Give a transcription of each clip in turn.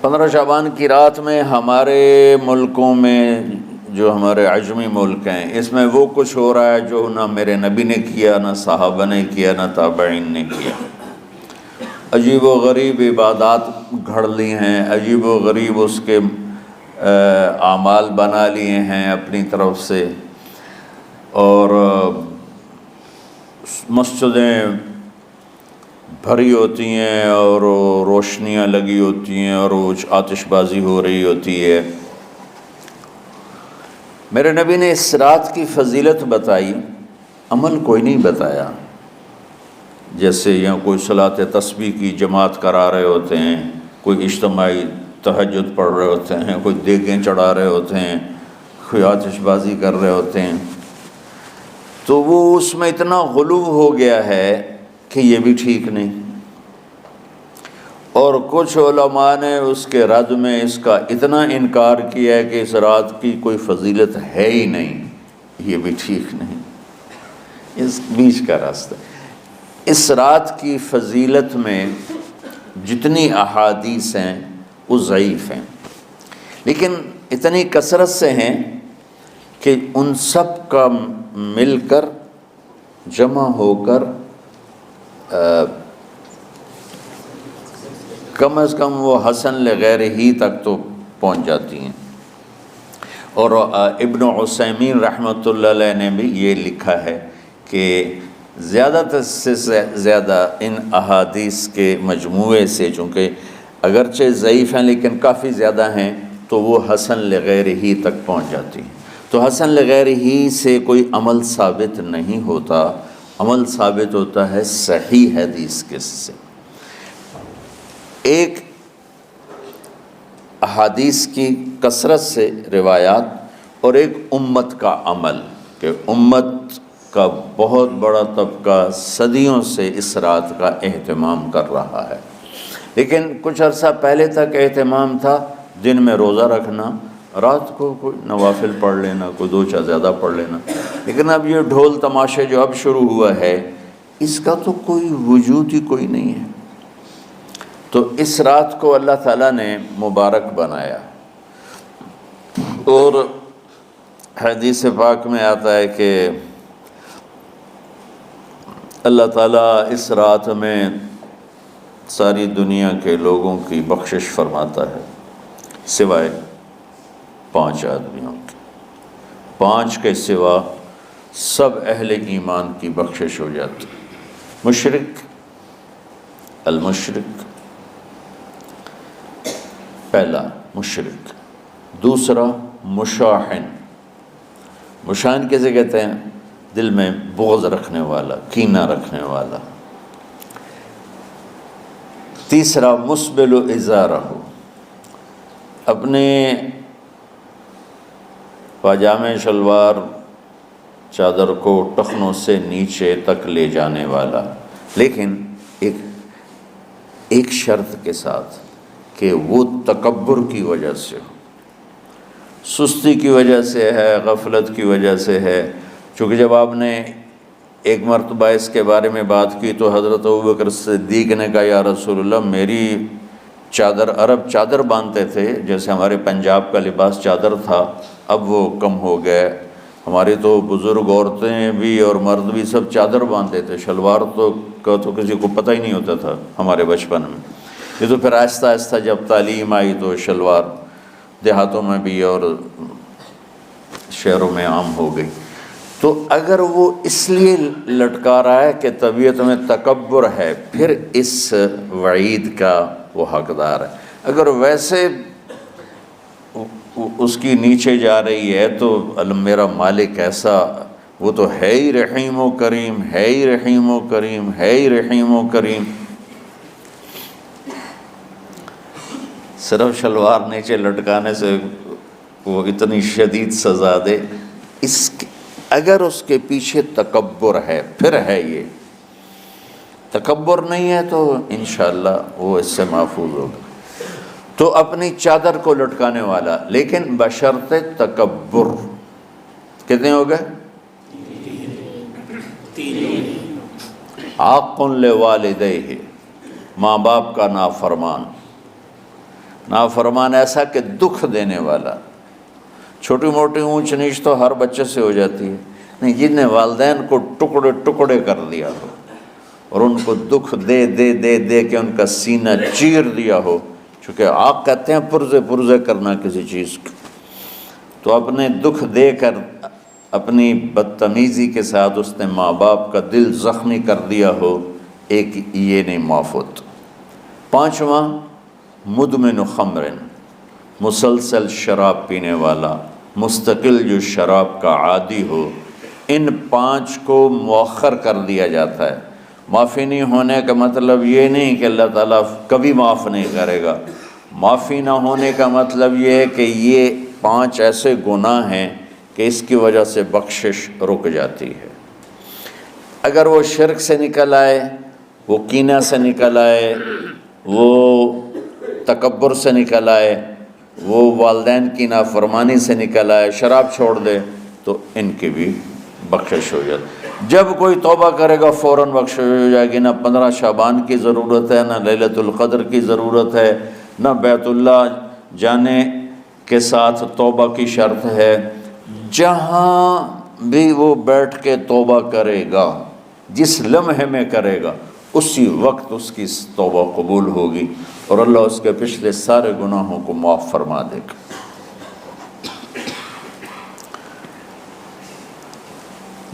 15 شعبان کی رات میں ہمارے ملکوں میں جو ہمارے عجمی ملک ہیں اس میں وہ کچھ ہو رہا ہے جو نہ میرے نبی نے کیا، نہ صحابہ نے کیا، نہ تابعین نے کیا۔ عجیب و غریب عبادات گھڑ لی ہیں، عجیب و غریب اس کے اعمال بنا لیے ہیں اپنی طرف سے، اور مسجدیں بھری ہوتی ہیں اور روشنیاں لگی ہوتی ہیں اور آتش بازی ہو رہی ہوتی ہے۔ میرے نبی نے اس رات کی فضیلت بتائی، عمل کوئی نہیں بتایا۔ جیسے یہاں کوئی صلاۃ تسبیح کی جماعت کرا رہے ہوتے ہیں، کوئی اجتماعی تہجد پڑھ رہے ہوتے ہیں، کوئی دیگیں چڑھا رہے ہوتے ہیں، کوئی آتش بازی کر رہے ہوتے ہیں، تو وہ اس میں اتنا غلو ہو گیا ہے کہ یہ بھی ٹھیک نہیں۔ اور کچھ علماء نے اس کے رد میں اس کا اتنا انکار کیا ہے کہ اس رات کی کوئی فضیلت ہے ہی نہیں، یہ بھی ٹھیک نہیں۔ اس بیچ کا راستہ، اس رات کی فضیلت میں جتنی احادیث ہیں وہ ضعیف ہیں، لیکن اتنی کثرت سے ہیں کہ ان سب کا مل کر جمع ہو کر کم از کم وہ حسن لغیر ہی تک تو پہنچ جاتی ہیں۔ اور ابن عثیمین رحمۃ اللہ علیہ نے بھی یہ لکھا ہے کہ زیادہ سے زیادہ ان احادیث کے مجموعے سے، چونکہ اگرچہ ضعیف ہیں لیکن کافی زیادہ ہیں، تو وہ حسن لغیر ہی تک پہنچ جاتی ہیں۔ تو حسن لغیر ہی سے کوئی عمل ثابت نہیں ہوتا، عمل ثابت ہوتا ہے صحیح حدیث کے سے۔ ایک احادیث کی کثرت سے روایات اور ایک امت کا عمل، کہ امت کا بہت بڑا طبقہ صدیوں سے اس رات کا اہتمام کر رہا ہے، لیکن کچھ عرصہ پہلے تک اہتمام تھا دن میں روزہ رکھنا، رات کو کوئی نوافل پڑھ لینا، کوئی 2 چار زیادہ پڑھ لینا، لیکن اب یہ ڈھول تماشے جو اب شروع ہوا ہے اس کا تو کوئی وجود ہی کوئی نہیں ہے۔ تو اس رات کو اللہ تعالیٰ نے مبارک بنایا، اور حدیث پاک میں آتا ہے کہ اللہ تعالیٰ اس رات میں ساری دنیا کے لوگوں کی بخشش فرماتا ہے سوائے 5 آدمیوں کے، 5 کے سوا سب اہل ایمان کی بخشش ہو جاتی۔ مشرک، المشرک، پہلا مشرک، دوسرا مشاحن، مشاحن کیسے کہتے ہیں؟ دل میں بغض رکھنے والا، کینہ رکھنے والا۔ تیسرا مسبل ازارہ، اپنے پاجامے شلوار چادر کو ٹخنوں سے نیچے تک لے جانے والا، لیکن ایک شرط کے ساتھ کہ وہ تکبر کی وجہ سے ہو، سستی کی وجہ سے ہے، غفلت کی وجہ سے ہے۔ چونکہ جب آپ نے ایک مرتبہ اس کے بارے میں بات کی تو حضرت ابوبکر صدیق نے کہا یا رسول اللہ، میری چادر، عرب چادر باندھتے تھے جیسے ہمارے پنجاب کا لباس چادر تھا، اب وہ کم ہو گئے، ہماری تو بزرگ عورتیں بھی اور مرد بھی سب چادر باندھتے تھے، شلوار کا تو کسی کو پتہ ہی نہیں ہوتا تھا ہمارے بچپن میں۔ یہ تو پھر آہستہ آہستہ جب تعلیم آئی تو شلوار دیہاتوں میں بھی اور شہروں میں عام ہو گئی۔ تو اگر وہ اس لیے لٹکا رہا ہے کہ طبیعت میں تکبر ہے، پھر اس وعید کا وہ حقدار ہے۔ اگر ویسے اس کی نیچے جا رہی ہے تو میرا مالک ایسا، وہ تو ہے ہی رحیم و کریم، ہے ہی رحیم و کریم، ہے ہی رحیم و کریم، صرف شلوار نیچے لٹکانے سے وہ اتنی شدید سزا دے، اگر اس کے پیچھے تکبر ہے، پھر ہے یہ تکبر نہیں ہے تو انشاءاللہ وہ اس سے محفوظ ہوگا۔ تو اپنی چادر کو لٹکانے والا، لیکن بشرط تکبر، کتنے ہو گئے؟ عاق لوالدیہ، ماں باپ کا نافرمان، نافرمان ایسا کہ دکھ دینے والا. چھوٹی موٹی اونچ نیچ تو ہر بچے سے ہو جاتی ہے، نہیں، جن نے والدین کو ٹکڑے ٹکڑے کر دیا ہو اور ان کو دکھ دے دے دے دے کے ان کا سینہ چیر دیا ہو، چونکہ آپ کہتے ہیں پرزے پرزے کرنا کسی چیز کو، تو اپنے دکھ دے کر اپنی بدتمیزی کے ساتھ اس نے ماں باپ کا دل زخمی کر دیا ہو، ایک یہ نہیں معاف ہوتا. 5واں مدمن خمر، مسلسل شراب پینے والا، مستقل جو شراب کا عادی ہو. ان 5 کو مؤخر کر دیا جاتا ہے. معافی نہیں ہونے کا مطلب یہ نہیں کہ اللہ تعالیٰ کبھی معاف نہیں کرے گا. معافی نہ ہونے کا مطلب یہ ہے کہ یہ 5 ایسے گناہ ہیں کہ اس کی وجہ سے بخشش رک جاتی ہے. اگر وہ شرک سے نکل آئے، وہ کینہ سے نکل آئے، وہ تکبر سے نکل آئے، وہ والدین کی نافرمانی سے نکل آئے، شراب چھوڑ دے، تو ان کی بھی بخشش ہو جاتی. جب کوئی توبہ کرے گا فوراً بخشش ہو جائے گی. نہ 15 شعبان کی ضرورت ہے، نہ لیلۃ القدر کی ضرورت ہے، نہ بیت اللہ جانے کے ساتھ توبہ کی شرط ہے. جہاں بھی وہ بیٹھ کے توبہ کرے گا، جس لمحے میں کرے گا، اسی وقت اس کی توبہ قبول ہوگی اور اللہ اس کے پچھلے سارے گناہوں کو معاف فرما دے گا.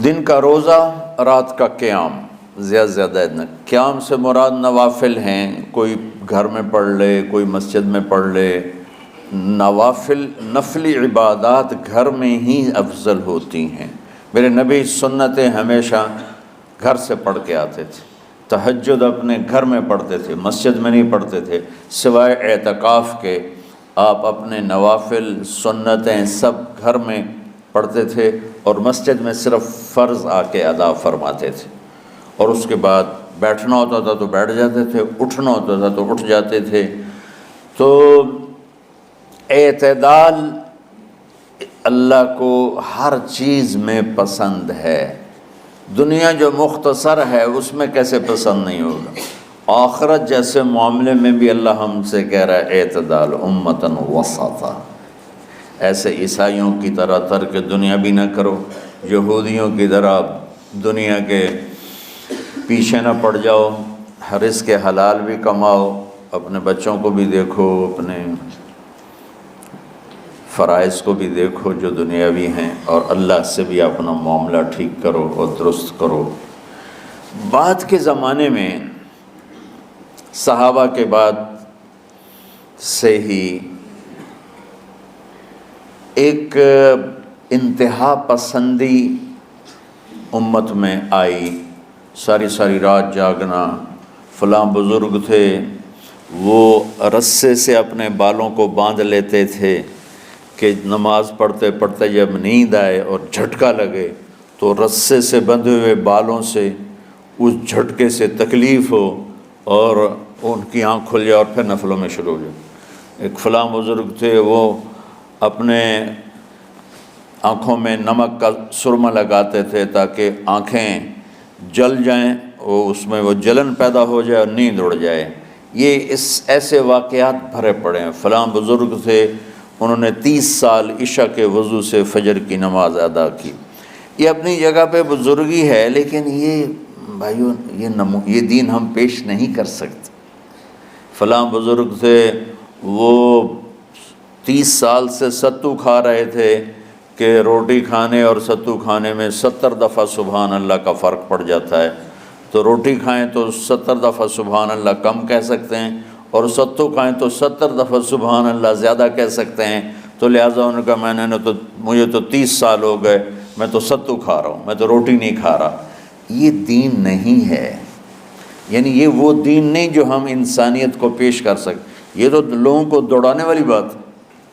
دن کا روزہ، رات کا قیام، زیادہ زیادہ قیام سے مراد نوافل ہیں. کوئی گھر میں پڑھ لے، کوئی مسجد میں پڑھ لے. نوافل، نفلی عبادات گھر میں ہی افضل ہوتی ہیں. میرے نبی سنتیں ہمیشہ گھر سے پڑھ کے آتے تھے. تہجد اپنے گھر میں پڑھتے تھے، مسجد میں نہیں پڑھتے تھے. سوائے اعتکاف کے آپ اپنے نوافل سنتیں سب گھر میں پڑھتے تھے اور مسجد میں صرف فرض آ کے ادا فرماتے تھے. اور اس کے بعد بیٹھنا ہوتا تھا تو بیٹھ جاتے تھے، اٹھنا ہوتا تھا تو اٹھ جاتے تھے. تو اعتدال اللہ کو ہر چیز میں پسند ہے. دنیا جو مختصر ہے اس میں کیسے پسند نہیں ہوگا؟ آخرت جیسے معاملے میں بھی اللہ ہم سے کہہ رہا ہے اعتدال، امتن وسطا. ایسے عیسائیوں کی طرح ترک دنیا بھی نہ کرو، یہودیوں کی طرح دنیا کے پیچھے نہ پڑ جاؤ. رزق حلال بھی کماؤ، اپنے بچوں کو بھی دیکھو، اپنے فرائض کو بھی دیکھو جو دنیاوی ہیں، اور اللہ سے بھی اپنا معاملہ ٹھیک کرو اور درست کرو. بعد کے زمانے میں صحابہ کے بعد سے ہی ایک انتہا پسندی امت میں آئی. ساری ساری رات جاگنا. فلاں بزرگ تھے وہ رسے سے اپنے بالوں کو باندھ لیتے تھے کہ نماز پڑھتے پڑھتے جب نیند آئے اور جھٹکا لگے تو رسے سے بندھے ہوئے بالوں سے اس جھٹکے سے تکلیف ہو اور ان کی آنکھ کھل جائے اور پھر نفلوں میں شروع ہو جائے. ایک فلاں بزرگ تھے وہ اپنے آنکھوں میں نمک کا سرما لگاتے تھے تاکہ آنکھیں جل جائیں، اس میں وہ جلن پیدا ہو جائے اور نیند اڑ جائے. یہ ایسے واقعات بھرے پڑے ہیں. فلاں بزرگ تھے، انہوں نے 30 سال عشاء کے وضو سے فجر کی نماز ادا کی. یہ اپنی جگہ پہ بزرگی ہے، لیکن یہ بھائیوں یہ دین ہم پیش نہیں کر سکتے. فلاں بزرگ تھے وہ 30 سال سے ستو کھا رہے تھے کہ روٹی کھانے اور ستو کھانے میں 70 دفعہ سبحان اللہ کا فرق پڑ جاتا ہے. تو روٹی کھائیں تو 70 دفعہ سبحان اللہ کم کہہ سکتے ہیں، اور ستو کھائیں تو 70 دفعہ سبحان اللہ زیادہ کہہ سکتے ہیں. تو لہٰذا ان کا مجھے تو 30 سال ہو گئے، میں تو ستو کھا رہا ہوں، میں تو روٹی نہیں کھا رہا. یہ دین نہیں ہے. یعنی یہ وہ دین نہیں جو ہم انسانیت کو پیش کر سکتے. یہ تو لوگوں کو دوڑانے والی بات.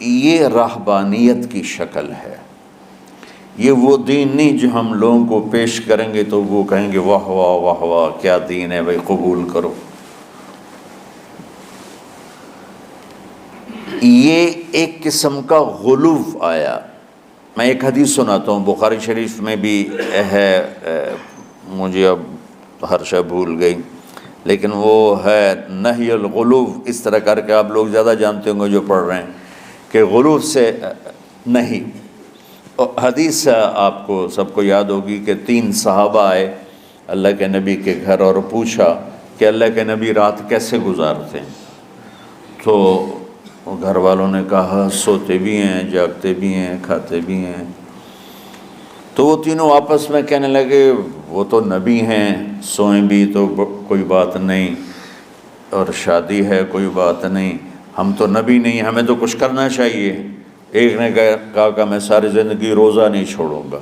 یہ راہبانیت کی شکل ہے. یہ وہ دین نہیں جو ہم لوگوں کو پیش کریں گے تو وہ کہیں گے واہ واہ واہ واہ کیا دین ہے بھائی، قبول کرو. یہ ایک قسم کا غلو آیا. میں ایک حدیث سناتا ہوں، بخاری شریف میں بھی ہے، مجھے اب ہر شے بھول گئی. لیکن وہ ہے نہی الغلو، اس طرح کر کے آپ لوگ زیادہ جانتے ہوں گے جو پڑھ رہے ہیں کہ غلو سے نہیں۔ حدیث آپ کو سب کو یاد ہوگی کہ 3 صحابہ آئے اللہ کے نبی کے گھر اور پوچھا کہ اللہ کے نبی رات کیسے گزارتے ہیں؟ تو گھر والوں نے کہا سوتے بھی ہیں، جاگتے بھی ہیں، کھاتے بھی ہیں۔ تو وہ تینوں آپس میں کہنے لگے وہ تو نبی ہیں، سوئیں بھی تو کوئی بات نہیں، اور شادی ہے کوئی بات نہیں، ہم تو نبی نہیں، ہمیں تو کچھ کرنا چاہیے۔ ایک نے کہا کہ میں ساری زندگی روزہ نہیں چھوڑوں گا،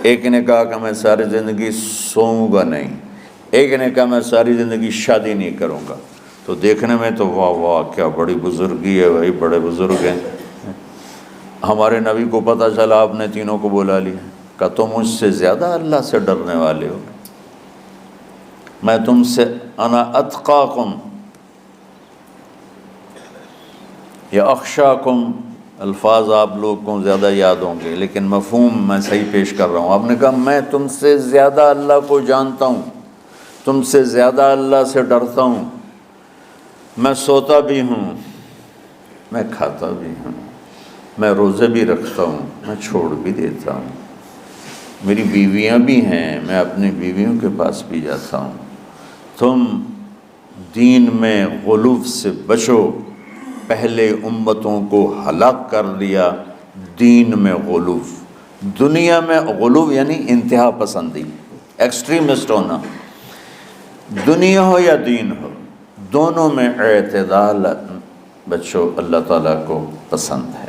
ایک نے کہا کہ میں ساری زندگی سوؤں گا نہیں، ایک نے کہا میں ساری زندگی شادی نہیں کروں گا۔ تو دیکھنے میں تو واہ واہ کیا بڑی بزرگی ہے بھائی، بڑے بزرگ ہیں۔ ہمارے نبی کو پتہ چلا آپ نے تینوں کو بلا لیا، کہا تم مجھ سے زیادہ اللہ سے ڈرنے والے ہو، میں تم سے انا اتقاکم یا اخشاکم، الفاظ آپ لوگوں کو زیادہ یاد ہوں گے لیکن مفہوم میں صحیح پیش کر رہا ہوں۔ آپ نے کہا میں تم سے زیادہ اللہ کو جانتا ہوں، تم سے زیادہ اللہ سے ڈرتا ہوں، میں سوتا بھی ہوں، میں کھاتا بھی ہوں، میں روزے بھی رکھتا ہوں، میں چھوڑ بھی دیتا ہوں، میری بیویاں بھی ہیں، میں اپنی بیویوں کے پاس بھی جاتا ہوں۔ تم دین میں غلو سے بچو، پہلے امتوں کو ہلاک کر دیا دین میں غلو۔ دنیا میں غلو یعنی انتہا پسندی، ایکسٹریمسٹ ہونا، دنیا ہو یا دین ہو دونوں میں اعتدال بچو، اللہ تعالیٰ کو پسند ہے۔